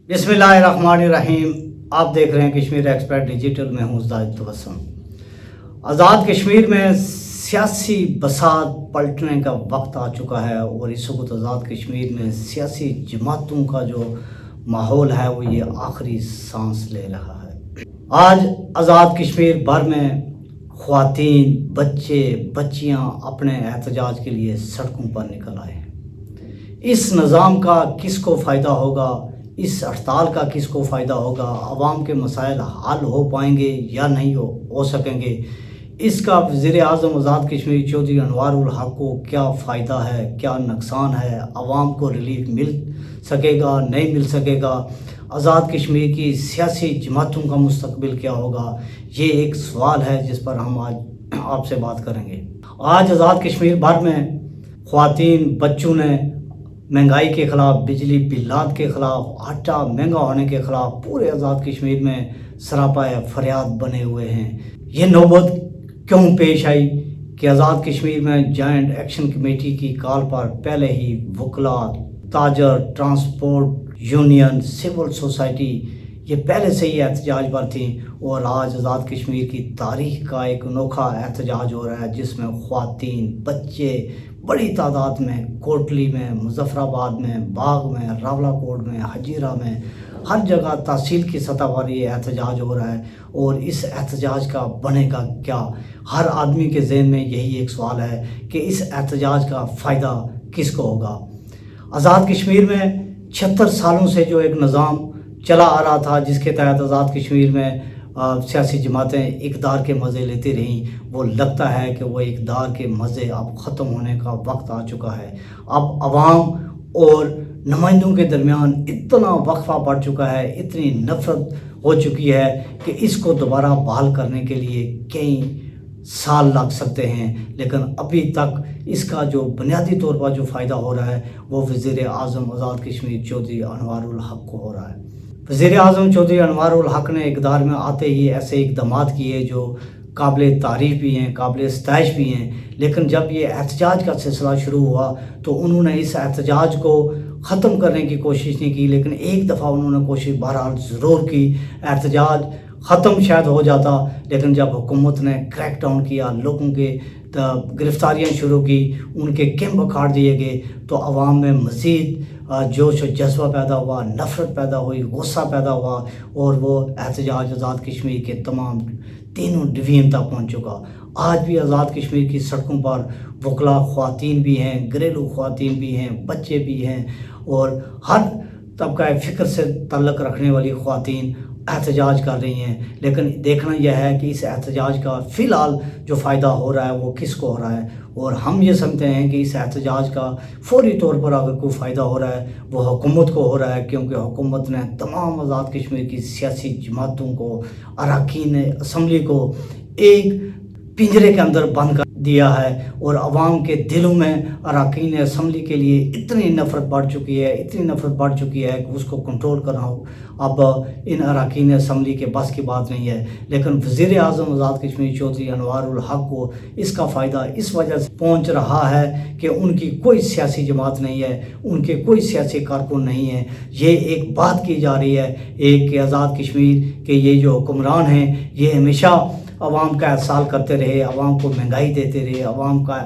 बिस्मिल्लाहिर्रहमानिर्रहीम। आप देख रहे हैं कश्मीर एक्सपर्ट डिजिटल में हूँ ज़ाहिद तबस्सुम। आज़ाद कश्मीर में सियासी बसात पलटने का वक्त आ चुका है और इस वक्त आज़ाद कश्मीर में सियासी जमातों का जो माहौल है वो ये आखिरी सांस ले रहा है। आज आज़ाद कश्मीर भर में ख़वातीन, बच्चे, बच्चियाँ अपने एहतजाज के लिए सड़कों पर निकल आए हैं। इस निज़ाम का किसको फ़ायदा होगा, इस हड़ताल का किसको फ़ायदा होगा, आवाम के मसाइल हल हो पाएंगे या नहीं हो सकेंगे, इसका वज़ीर आज़म आज़ाद कश्मीर चौधरी अनवारुल हक को क्या फ़ायदा है, क्या नुकसान है, आवाम को रिलीफ मिल सकेगा नहीं मिल सकेगा, आज़ाद कश्मीर की सियासी जमातों का मुस्तकबिल क्या होगा, ये एक सवाल है जिस पर हम आज आपसे बात करेंगे। आज आज़ाद कश्मीर भर में ख़वातीन, बच्चों ने महंगाई के ख़िलाफ़, बिजली बिलात के ख़िलाफ़, आटा महंगा होने के ख़िलाफ़ पूरे आज़ाद कश्मीर में सरापाए फरियाद बने हुए हैं। ये नौबत क्यों पेश आई कि आज़ाद कश्मीर में जॉइंट एक्शन कमेटी की कॉल पर पहले ही वकला, ताजर, ट्रांसपोर्ट यूनियन, सिविल सोसाइटी ये पहले से ही एहतजाज पर थी और आज आज़ाद कश्मीर की तारीख़ का एक अनोखा एहतजाज हो रहा है जिसमें ख़वातीन, बच्चे बड़ी तादाद में कोटली में, मुजफ्फराबाद में, बाग में, रावलाकोट में, हजीरा में, हर जगह तहसील की सतह पर ये एहतजाज हो रहा है। और इस एहतजाज का बनेगा क्या, हर आदमी के ज़हन में यही एक सवाल है कि इस एहतजाज का फ़ायदा किसको होगा। आज़ाद कश्मीर में 76 सालों से जो एक निज़ाम चला आ रहा था जिसके तहत आज़ाद कश्मीर में सियासी जमातें इक़्तिदार के मज़े लेती रहीं, वो लगता है कि वो इक़्तिदार के मज़े अब ख़त्म होने का वक्त आ चुका है। अब आवाम और नुमाइंदों के दरमियान इतना वक्फा बढ़ चुका है, इतनी नफ़रत हो चुकी है कि इसको दोबारा बहाल करने के लिए कई साल लग सकते हैं, लेकिन अभी तक इसका जो बुनियादी तौर पर जो फ़ायदा हो रहा है वो वज़ीर आज़म आज़ाद कश्मीर चौधरी अनवारुल हक को हो रहा है। वज़ीर आज़म चौधरी अनवारुल हक ने इक़्तिदार में आते ही ऐसे इक़दामात किए जो काबिल तारीफ़ भी हैं, काबिल सताइश भी हैं, लेकिन जब ये एहतजाज का सिलसिला शुरू हुआ तो उन्होंने इस एहतजाज को ख़त्म करने की कोशिश नहीं की, लेकिन एक दफ़ा उन्होंने कोशिश बहरहाल ज़रूर की। एहतजाज ख़त्म शायद हो जाता, लेकिन जब हुकूमत ने क्रैक डाउन किया, लोगों के गिरफ्तारियाँ शुरू की, उनके कैंप अखाड़ दिए गए, तो आवाम में मज़ीद जोश और जज्बा पैदा हुआ, नफ़रत पैदा हुई, गुस्सा पैदा हुआ और वो एहतजाज आज़ाद कश्मीर के तमाम तीनों डिवीज़न तक पहुँच चुका। आज भी आज़ाद कश्मीर की सड़कों पर वकला ख़वातीन भी हैं, घरेलू ख़वातीन भी हैं, बच्चे भी हैं और हर तबका फ़िक्र से ताल्लुक़ रखने वाली ख़वातीन एहतजाज कर रही हैं। लेकिन देखना यह है कि इस एहतजाज का फ़िलहाल जो फ़ायदा हो रहा है वो किसको हो रहा है, और हम ये समझते हैं कि इस एहतजाज का फ़ौरी तौर पर अगर कोई फ़ायदा हो रहा है वो हुकूमत को हो रहा है, क्योंकि हुकूमत ने तमाम आज़ाद कश्मीर की सियासी जमातों को, अरकान असम्बली को एक पिंजरे के अंदर बंद कर दिया है और आवाम के दिलों में अरकान असम्बली के लिए इतनी नफ़रत बढ़ चुकी है, इतनी नफ़रत बढ़ चुकी है कि उसको कंट्रोल करना हो अब इन अरकान असम्बली के बस की बात नहीं है। लेकिन वज़ीर आज़म आज़ाद कश्मीर चौधरी अनवारुल हक को इसका फ़ायदा इस वजह से पहुँच रहा है कि उनकी कोई सियासी जमात नहीं है, उनके कोई सियासी कारकुन नहीं है। ये एक बात की जा रही है एक कि आज़ाद कश्मीर के ये जो हुक्मरान हैं ये हमेशा आवाम का एहसाल करते रहे, आवाम को महंगाई देते रहे, आवाम का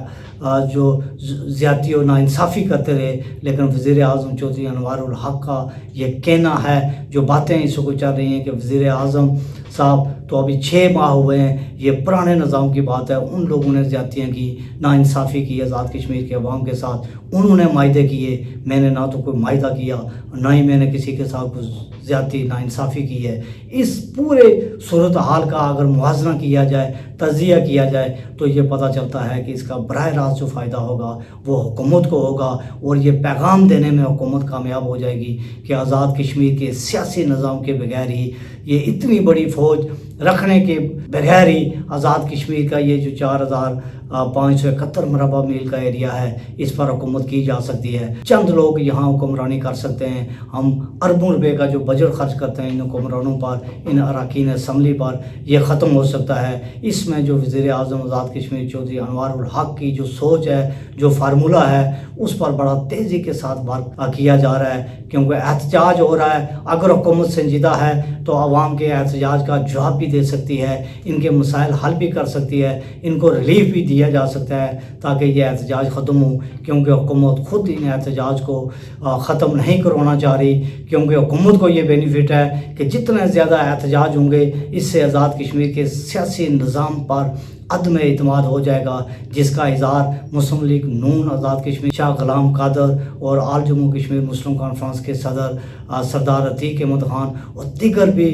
जो ज़्यादती और नाइंसाफ़ी करते रहे, लेकिन वज़ीर आज़म चौधरी अनवारुल हक का ये कहना है, जो बातें इस वक्त चल रही हैं कि वज़ीर आज़म साहब तो अभी 6 माह हुए हैं, ये पुराने निज़ाम की बात है, उन लोगों ने ज़्यादतियाँ की, नाइंसाफ़ी की आज़ाद कश्मीर के अवाम के साथ, उन्होंने मायदे किए, मैंने ना तो कोई मायदा किया ना ही मैंने किसी के साथ कुछ ज़्यादती नाइंसाफ़ी की है। इस पूरे सूरत हाल का अगर मुआवजा किया जाए, तज़िया किया जाए, तो ये पता चलता है कि इसका बराह रास्त जो फ़ायदा होगा वो हुकूमत को होगा और ये पैगाम देने में हुकूमत कामयाब हो जाएगी कि आज़ाद कश्मीर के सियासी निज़ाम के बगैर ही, ये इतनी बड़ी फ़ौज रखने के बगैर ही आज़ाद कश्मीर का ये जो 4000 571 मरबा मील का एरिया है, इस पर हुकूमत की जा सकती है। चंद लोग यहाँ हुक्मरानी कर सकते हैं। हम अरबों रुपए का जो बजट खर्च करते हैं इन हुक्मरानों पर, इन अरकान असम्बली पर, यह ख़त्म हो सकता है। इसमें जो वज़ीर आज़म आज़ाद कश्मीर चौधरी अनवारुल हक की जो सोच है, जो फार्मूला है, उस पर बड़ा तेज़ी के साथ वर्क किया जा रहा है, क्योंकि एहतजाज हो रहा है। अगर हुकूमत संजीदा है तो आवाम के एहतजाज का जवाब भी दे सकती है, इनके मसाइल हल भी कर सकती है, इनको रिलीफ भी दिया जा सकता है ताकि ये एहतजाज ख़त्म हो, क्योंकि हुकूमत खुद इन एहतजाज को ख़त्म नहीं करवाना चाह रही, क्योंकि हुकूमत को ये बेनिफिट है कि जितने ज़्यादा एहतजाज होंगे इससे आज़ाद कश्मीर के सियासी निज़ाम पर अदम एतमाद हो जाएगा, जिसका इज़हार मुस्लिम लीग नून आज़ाद कश्मीर शाह गुलाम कादर और आल जम्मू कश्मीर मुस्लिम कॉन्फ्रेंस के सदर सरदार अतीक अहमद खान और दीगर भी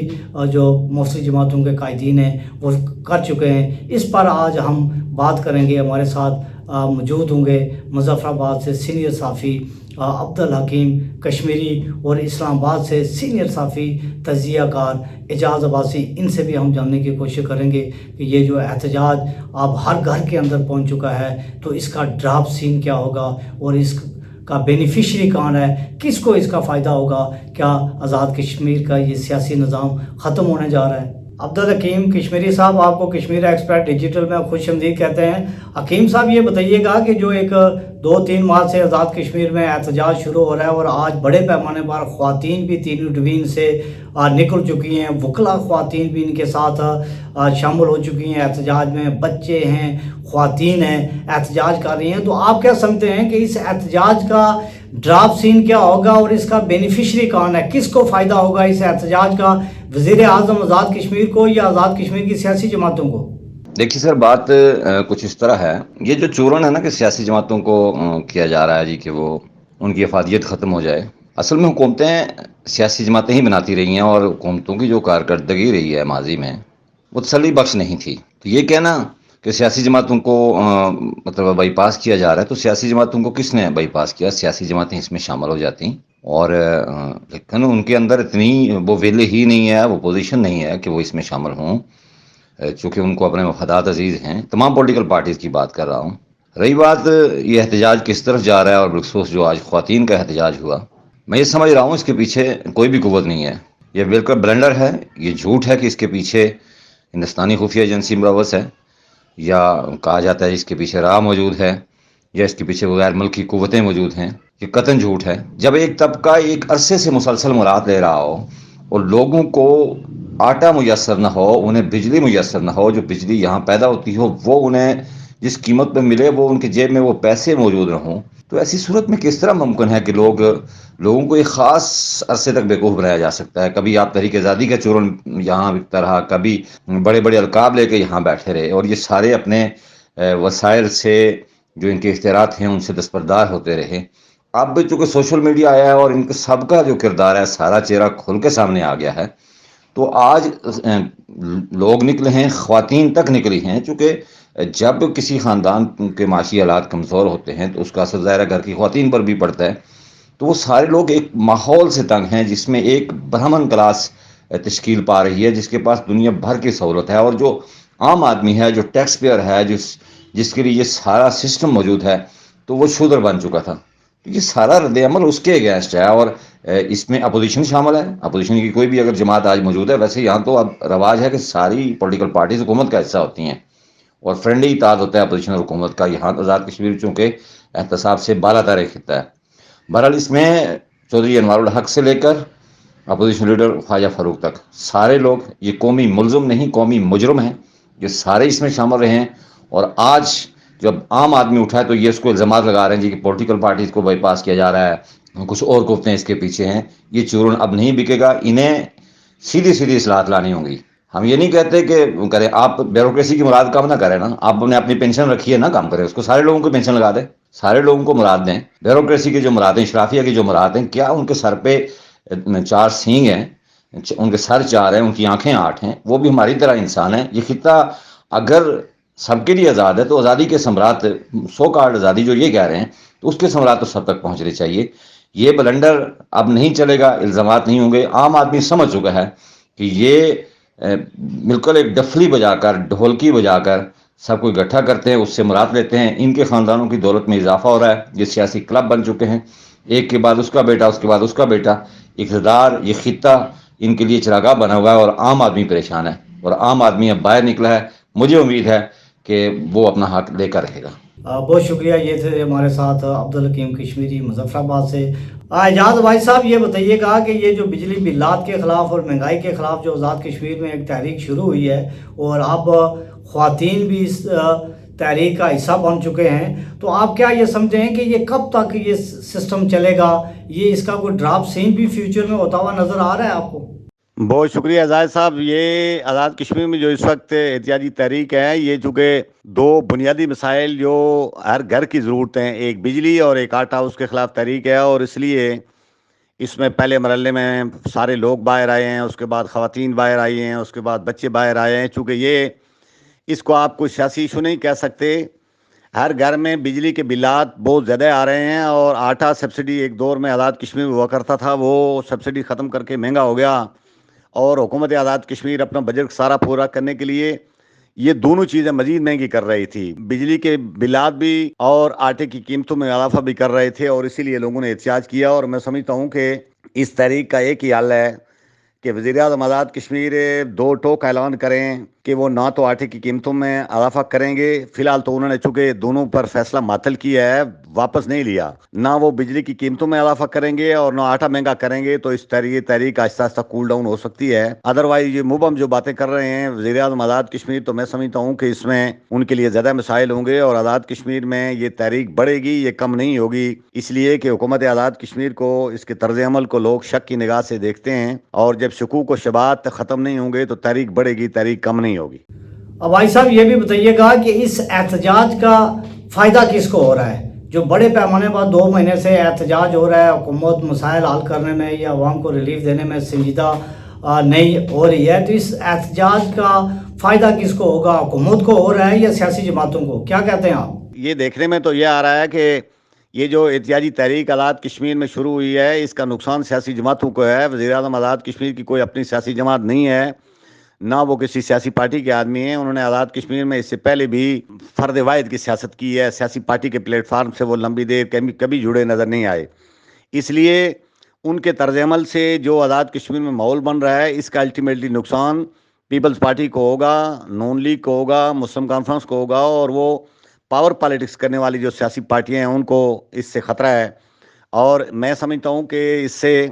जो मुस्लिम जमातों के कायदीन हैं वो कर चुके हैं। इस पर आज हम बात करेंगे। हमारे साथ मौजूद होंगे मुजफ्फराबाद से सीनियर साफ़ी अब्दुल हकीम कश्मीरी और इस्लामाबाद से सीनियर साफ़ी तजियाकार एजाज अब्बासी। इनसे भी हम जानने की कोशिश करेंगे कि ये जो एहतजाज अब हर घर के अंदर पहुंच चुका है तो इसका ड्राफ्ट सीन क्या होगा और इसका बेनिफिशरी कौन है, किसको इसका फ़ायदा होगा, क्या आज़ाद कश्मीर का ये सियासी निज़ाम ख़त्म होने जा रहा है। अब्दुल हकीम कश्मीरी साहब, आपको कश्मीर एक्सपर्ट डिजिटल में खुशामदीद कहते हैं। हकीम साहब, ये बताइएगा कि जो एक 2-3 माह से आज़ाद कश्मीर में एहतजाज शुरू हो रहा है और आज बड़े पैमाने पर ख़वातीन भी तीनों डिवीज़न से निकल चुकी हैं, वकला ख़वातीन भी इनके साथ शामिल हो चुकी हैं एहतजाज में, बच्चे हैं, ख़वातीन हैं, एहतजाज कर रही हैं। तो आप क्या समझते हैं कि इस एहतजाज का ड्राफ्ट सीन क्या होगा और इसका बेनिफिशरी कौन है, किसको फ़ायदा होगा इस एहतजाज का, वज़ीर आज़म आज़ाद कश्मीर को या आज़ाद कश्मीर की सियासी जमातों को? देखिए सर, बात कुछ इस तरह है। ये जो चूरन है ना कि सियासी जमातों को किया जा रहा है जी कि वो उनकी अफादियत ख़त्म हो जाए, असल में हुकूमतें सियासी जमातें ही बनाती रही हैं और हुकूमतों की जो कारकर्दगी रही है माजी में वो तसल्ली बख्श नहीं थी। तो ये कहना कि सियासी जमातों को मतलब बाईपास किया जा रहा है, तो सियासी जमातों को किसने बाईपास किया? सियासी जमातें इसमें शामिल हो जाती और लेकिन उनके अंदर इतनी वो विल ही नहीं है, वो पोजीशन नहीं है कि वो इसमें शामिल हों, चूँकि उनको अपने मफादात अजीज़ हैं। तमाम पॉलिटिकल पार्टीज़ की बात कर रहा हूँ। रही बात ये एहतजाज किस तरफ जा रहा है और बिलखसूस जो आज ख़वातीन का एहतजाज हुआ, मैं ये समझ रहा हूँ इसके पीछे कोई भी कुव्वत नहीं है। ये बिल्कुल ब्लेंडर है। ये झूठ है कि इसके पीछे हिंदुस्तानी खुफिया एजेंसी मुलव्वस है, या कहा जाता है इसके पीछे राह मौजूद है, या इसके पीछे गैर मुल्की कुव्वतें मौजूद हैं। ये कतन झूठ है। जब एक तबका एक अरसे से मुसलसल मुराद ले रहा हो और लोगों को आटा मुयसर न हो, उन्हें बिजली मुयसर न हो, जो बिजली यहाँ पैदा होती हो वो उन्हें जिस कीमत पर मिले वो उनके जेब में वो पैसे मौजूद न हों, तो ऐसी सूरत में किस तरह मुमकिन है कि लोगों को एक ख़ास अरसे तक बेवकूफ़ बनाया जा सकता है? कभी आप तहरीक आज़ादी का चूरन यहाँ बिकता रहा, कभी बड़े बड़े अलकाब लेके यहाँ बैठे रहे और ये सारे अपने वसाइल से जो इनके इख्तियारात हैं उनसे दस्तबरदार होते रहे। अब चूँकि सोशल मीडिया आया है और इनका सबका जो किरदार है सारा चेहरा खुल के सामने आ गया है, तो आज लोग निकले हैं, ख़वातीन तक निकली हैं। चूँकि जब किसी ख़ानदान के माशी हालात कमज़ोर होते हैं तो उसका असर ज़ाहिर घर की ख़वातीन पर भी पड़ता है। तो वो सारे लोग एक माहौल से तंग हैं जिसमें एक ब्राह्मण क्लास तश्कील पा रही है, जिसके पास दुनिया भर की सहूलत है, और जो आम आदमी है, जो टैक्स पेयर है, जिसके लिए ये सारा सिस्टम मौजूद है, तो वो शूदर बन चुका था। तो ये सारा रद्द-ए-अमल उसके अगेंस्ट है और इसमें अपोजिशन शामिल है। अपोजिशन की कोई भी अगर जमात आज मौजूद है, वैसे यहाँ तो अब रवाज है कि सारी पॉलिटिकल पार्टीज हुकूमत का हिस्सा होती हैं और फ्रेंडली इताद होता है अपोजिशन और हुकूमत का। यहाँ आज़ाद कश्मीर चूँकि एहतसाब से बालातर खिता है। बहरहाल इसमें चौधरी अनवारुल हक से लेकर अपोजिशन लीडर ख्वाजा फारूक तक सारे लोग, ये कौमी मुलज़िम नहीं कौमी मुजरम हैं, ये सारे इसमें शामिल रहे हैं। और आज जब आम आदमी उठा है तो ये इसको इल्ज़ामात लगा रहे हैं जी कि पॉलिटिकल पार्टीज़ को बाईपास किया जा रहा है, कुछ और कुफ्तें इसके पीछे हैं। ये चूरन अब नहीं बिकेगा, इन्हें सीधी सीधी इस्लाहत लानी होगी। हम ये नहीं कहते कि करें, आप ब्यूरोक्रेसी की मुराद काम ना करें ना, आपने अपनी पेंशन रखी है ना, काम करें उसको, सारे लोगों को पेंशन लगा दें, सारे लोगों को मुराद दें। ब्यूरोक्रेसी की जो मुरादें, शराफिया की जो मुरादें, क्या उनके सर पे 4 सींग हैं, उनके सर 4 हैं, उनकी आंखें 8 हैं, वो भी हमारी तरह इंसान है। ये खिता अगर सबके लिए आज़ाद है तो आज़ादी के सम्राट, सो कार्ड आज़ादी जो ये कह रहे हैं, तो उसके सम्राट तो सब तक पहुँचने चाहिए। ये ब्लंडर अब नहीं चलेगा, इल्ज़ामात नहीं होंगे। आम आदमी समझ चुका है कि ये बिल्कुल एक डफली बजाकर, ढोलकी बजाकर سب کو اکٹھا کرتے ہیں, اس سے مراد لیتے ہیں. ان کے خاندانوں کی دولت میں اضافہ ہو رہا ہے. یہ سیاسی کلب بن چکے ہیں, ایک کے بعد اس کا بیٹا, اس کے بعد اس کا بیٹا. اقتدار, یہ خطہ ان کے لیے چراگاہ بنا ہوا ہے, اور عام آدمی پریشان ہے, اور عام آدمی اب باہر نکلا ہے. مجھے امید ہے کہ وہ اپنا حق لے کر رہے گا. بہت شکریہ. یہ تھے ہمارے ساتھ عبدالحکیم کشمیری مظفر آباد سے. اعجاز بھائی صاحب, یہ بتائیے گا کہ یہ جو بجلی بلات کے خلاف اور مہنگائی کے خلاف جو آزاد کشمیر میں ایک تحریک شروع ہوئی ہے, اور اب خواتین بھی اس تحریک کا حصہ بن چکے ہیں, تو آپ کیا یہ سمجھیں ہیں کہ یہ کب تک یہ سسٹم چلے گا؟ یہ اس کا کوئی ڈراپ سین بھی فیوچر میں ہوتا ہوا نظر آ رہا ہے آپ کو؟ بہت شکریہ زاہد صاحب. یہ آزاد کشمیر میں جو اس وقت احتجاجی تحریک ہے, یہ چونکہ دو بنیادی مسائل جو ہر گھر کی ضرورت ہیں, ایک بجلی اور ایک آٹا, اس کے خلاف تحریک ہے. اور اس لیے اس میں پہلے مرحلے میں سارے لوگ باہر آئے ہیں, اس کے بعد خواتین باہر آئی ہیں, اس کے بعد بچے باہر آئے ہیں. چونکہ یہ اس کو آپ کوئی سیاسی ایشو نہیں کہہ سکتے. ہر گھر میں بجلی کے بلات بہت زیادہ آ رہے ہیں, اور آٹا سبسڈی ایک دور میں آزاد کشمیر میں ہوا کرتا تھا, وہ سبسڈی ختم کر کے مہنگا ہو گیا. اور حکومت آزاد کشمیر اپنا بجٹ سارا پورا کرنے کے لیے یہ دونوں چیزیں مزید مہنگی کر رہی تھی. بجلی کے بلات بھی اور آٹے کی قیمتوں میں اضافہ بھی کر رہے تھے, اور اسی لیے لوگوں نے احتجاج کیا. اور میں سمجھتا ہوں کہ اس تحریک کا ایک ہی حل ہے کہ وزیر اعظم آزاد کشمیر دو ٹوک اعلان کریں کہ وہ نہ تو آٹے کی قیمتوں میں اضافہ کریں گے. فی الحال تو انہوں نے چونکہ دونوں پر فیصلہ معطل کیا ہے, واپس نہیں لیا. نہ وہ بجلی کی قیمتوں میں اضافہ کریں گے اور نہ آٹا مہنگا کریں گے. تو اس تحریک آہستہ آہستہ کول ڈاؤن ہو سکتی ہے. ادروائز یہ مبہم جو باتیں کر رہے ہیں وزیر اعظم آزاد کشمیر, تو میں سمجھتا ہوں کہ اس میں ان کے لیے زیادہ مسائل ہوں گے, اور آزاد کشمیر میں یہ تحریک بڑھے گی, یہ کم نہیں ہوگی. اس لیے کہ حکومت آزاد کشمیر کو, اس کے طرز عمل کو لوگ شک کی نگاہ سے دیکھتے ہیں, اور جب شکوک و شبہات ختم نہیں ہوں گے تو تحریک بڑھے گی, تحریک کم نہیں ہوگی. اب بھائی صاحب یہ بھی بتائیے گا کہ اس احتجاج کا فائدہ کس کو ہو رہا ہے؟ جو بڑے پیمانے پر 2 مہینے سے احتجاج ہو رہا ہے, حکومت مسائل حل کرنے میں یا عوام کو ریلیف دینے میں سنجیدہ نہیں ہو رہی ہے, تو اس احتجاج کا فائدہ کس کو ہوگا؟ حکومت کو ہو رہا ہے یا سیاسی جماعتوں کو؟ کیا کہتے ہیں آپ؟ یہ دیکھنے میں تو یہ آ رہا ہے کہ یہ جو احتجاجی تحریک آزاد کشمیر میں شروع ہوئی ہے, اس کا نقصان سیاسی جماعتوں کو ہے. وزیر اعظم آزاد کشمیر کی کوئی اپنی سیاسی جماعت نہیں ہے, نہ وہ کسی سیاسی پارٹی کے آدمی ہیں. انہوں نے آزاد کشمیر میں اس سے پہلے بھی فرد واحد کی سیاست کی ہے, سیاسی پارٹی کے پلیٹ فارم سے وہ لمبی دیر کبھی جڑے نظر نہیں آئے. اس لیے ان کے طرز عمل سے جو آزاد کشمیر میں ماحول بن رہا ہے, اس کا الٹیمیٹلی نقصان پیپلز پارٹی کو ہوگا, نون لیگ کو ہوگا, مسلم کانفرنس کو ہوگا, اور وہ پاور پالیٹکس کرنے والی جو سیاسی پارٹیاں ہیں ان کو اس سے خطرہ ہے. اور میں سمجھتا ہوں کہ اس سے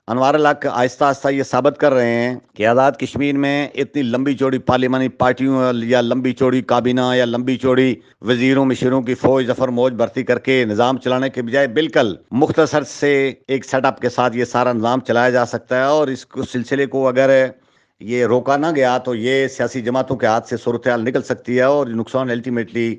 انوار الحق آہستہ آہستہ یہ ثابت کر رہے ہیں کہ آزاد کشمیر میں اتنی لمبی چوڑی پارلیمانی پارٹیوں یا لمبی چوڑی کابینہ یا لمبی چوڑی وزیروں مشیروں کی فوج ظفر موج بھرتی کر کے نظام چلانے کے بجائے بالکل مختصر سے ایک سیٹ اپ کے ساتھ یہ سارا نظام چلایا جا سکتا ہے. اور اس سلسلے کو اگر یہ روکا نہ گیا تو یہ سیاسی جماعتوں کے ہاتھ سے صورتحال نکل سکتی ہے, اور نقصان الٹیمیٹلی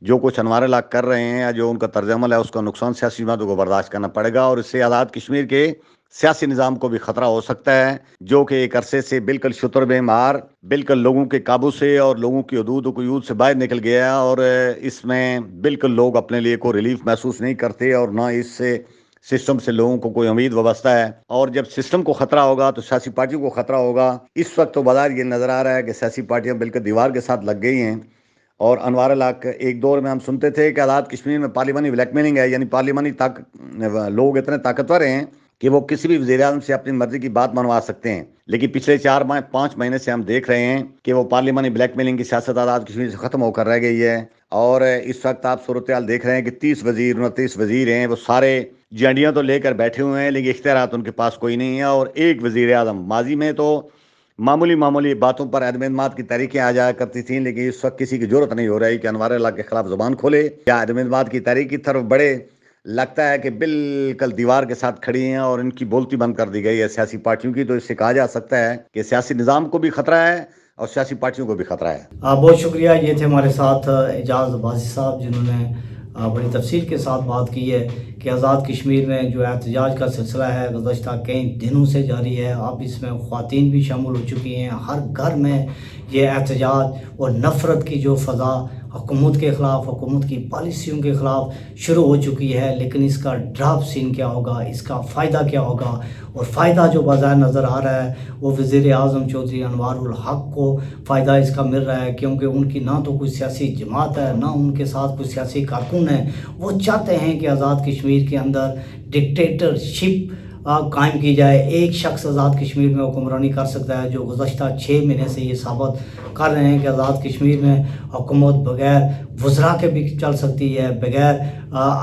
جو کچھ انوار الحق کر رہے ہیں یا جو ان کا طرز عمل ہے, اس کا نقصان سیاسی جماعتوں کو برداشت کرنا پڑے گا. اور اس سے آزاد کشمیر کے سیاسی نظام کو بھی خطرہ ہو سکتا ہے, جو کہ ایک عرصے سے بالکل شتر بے مار, بالکل لوگوں کے قابو سے اور لوگوں کی حدود و قیود سے باہر نکل گیا ہے. اور اس میں بالکل لوگ اپنے لیے کوئی ریلیف محسوس نہیں کرتے, اور نہ اس سے سسٹم سے لوگوں کو کوئی امید وابستہ ہے. اور جب سسٹم کو خطرہ ہوگا تو سیاسی پارٹیوں کو خطرہ ہوگا. اس وقت تو بظاہر یہ نظر آ رہا ہے کہ سیاسی پارٹیاں بالکل دیوار کے ساتھ لگ گئی ہیں. اور انوار الحق, ایک دور میں ہم سنتے تھے کہ آزاد کشمیر میں پارلیمانی بلیک میلنگ ہے, یعنی پارلیمانی لوگ اتنے طاقتور ہیں کہ وہ کسی بھی وزیر اعظم سے اپنی مرضی کی بات منوا سکتے ہیں. لیکن پچھلے 4-5 مہینے سے ہم دیکھ رہے ہیں کہ وہ پارلیمانی بلیک میلنگ کی سیاست آزاد کشمیر سے ختم ہو کر رہ گئی ہے. اور اس وقت آپ صورتحال دیکھ رہے ہیں کہ 30 وزیر 29 وزیر ہیں, وہ سارے جھنڈیاں تو لے کر بیٹھے ہوئے ہیں لیکن اختیارات ان کے پاس کوئی نہیں ہے. اور ایک وزیر اعظم, ماضی میں تو معمولی باتوں پر عدم اعتماد کی تحریکیں آ جایا کرتی تھیں, لیکن اس وقت کسی کی ضرورت نہیں ہو رہی کہ انوار الحق کے خلاف زبان کھولے یا عدم اعتماد کی تحریک کی طرف بڑھے. لگتا ہے کہ بالکل دیوار کے ساتھ کھڑی ہیں اور ان کی بولتی بند کر دی گئی ہے سیاسی پارٹیوں کی. تو اس سے کہا جا سکتا ہے کہ سیاسی نظام کو بھی خطرہ ہے اور سیاسی پارٹیوں کو بھی خطرہ ہے. بہت شکریہ. یہ تھے ہمارے ساتھ اعجاز بازی صاحب, جنہوں نے بڑی تفصیل کے ساتھ بات کی ہے کہ آزاد کشمیر میں جو احتجاج کا سلسلہ ہے گزشتہ کئی دنوں سے جاری ہے. اب اس میں خواتین بھی شامل ہو چکی ہیں. ہر گھر میں یہ احتجاج اور نفرت کی جو فضا हुकूमत के ख़िलाफ़, हुकूमत की पॉलिसियों के ख़िलाफ़ शुरू हो चुकी है। लेकिन इसका ड्रॉप सीन क्या होगा, इसका फ़ायदा क्या होगा, और फ़ायदा जो बाज़ार नज़र आ रहा है वो वज़ीर आज़म चौधरी अनवारुल हक़ को फ़ायदा इसका मिल रहा है, क्योंकि उनकी ना तो कोई सियासी जमात है, ना उनके साथ कोई सियासी कारकुन है। वो चाहते हैं कि आज़ाद कश्मीर के अंदर डिक्टेटरशिप कायम की जाए। एक शख्स आज़ाद कश्मीर में हुक्मरानी कर सकता है, जो गुज़श्ता 6 महीने से ये साबित कर रहे हैं कि आज़ाद कश्मीर में हुकूमत बग़ैर वज़रा के भी चल सकती है, बग़ैर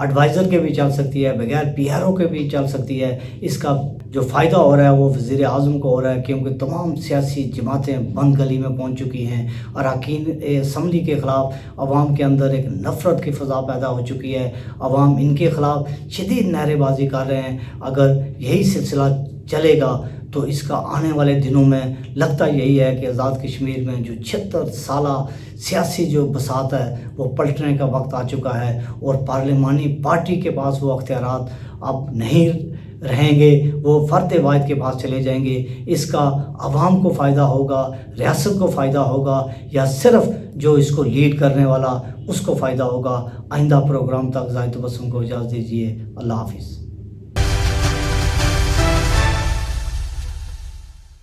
एडवाइज़र के भी चल सकती है, बग़ैर PRO के भी चल सकती है। इसका जो फ़ायदा हो रहा है वो वज़ीर आज़म को हो रहा है, क्योंकि तमाम सियासी जमातें बंद गली में पहुंच चुकी हैं। अरकान असम्बली के ख़िलाफ़ अवाम के अंदर एक नफ़रत की फ़ज़ा पैदा हो चुकी है। अवाम इनके ख़िलाफ़ शदीद नारेबाजी कर रहे हैं। अगर यही सिलसिला चलेगा तो इसका आने वाले दिनों में लगता यही है कि आज़ाद कश्मीर में जो 76 साला सियासी जो बसात है वो पलटने का वक्त आ चुका है, और पार्लिमानी पार्टी के पास वो अख्तियारात अब नहीं रहेंगे, वो फ़र्द वाहिद के पास चले जाएंगे। इसका अवाम को फ़ायदा होगा, रियासत को फ़ायदा होगा, या सिर्फ़ जो इसको लीड करने वाला उसको फ़ायदा होगा। आइंदा प्रोग्राम तक ज़ाहिद तबस्सुम को इजाज़त दीजिए। अल्लाह हाफ़िज़।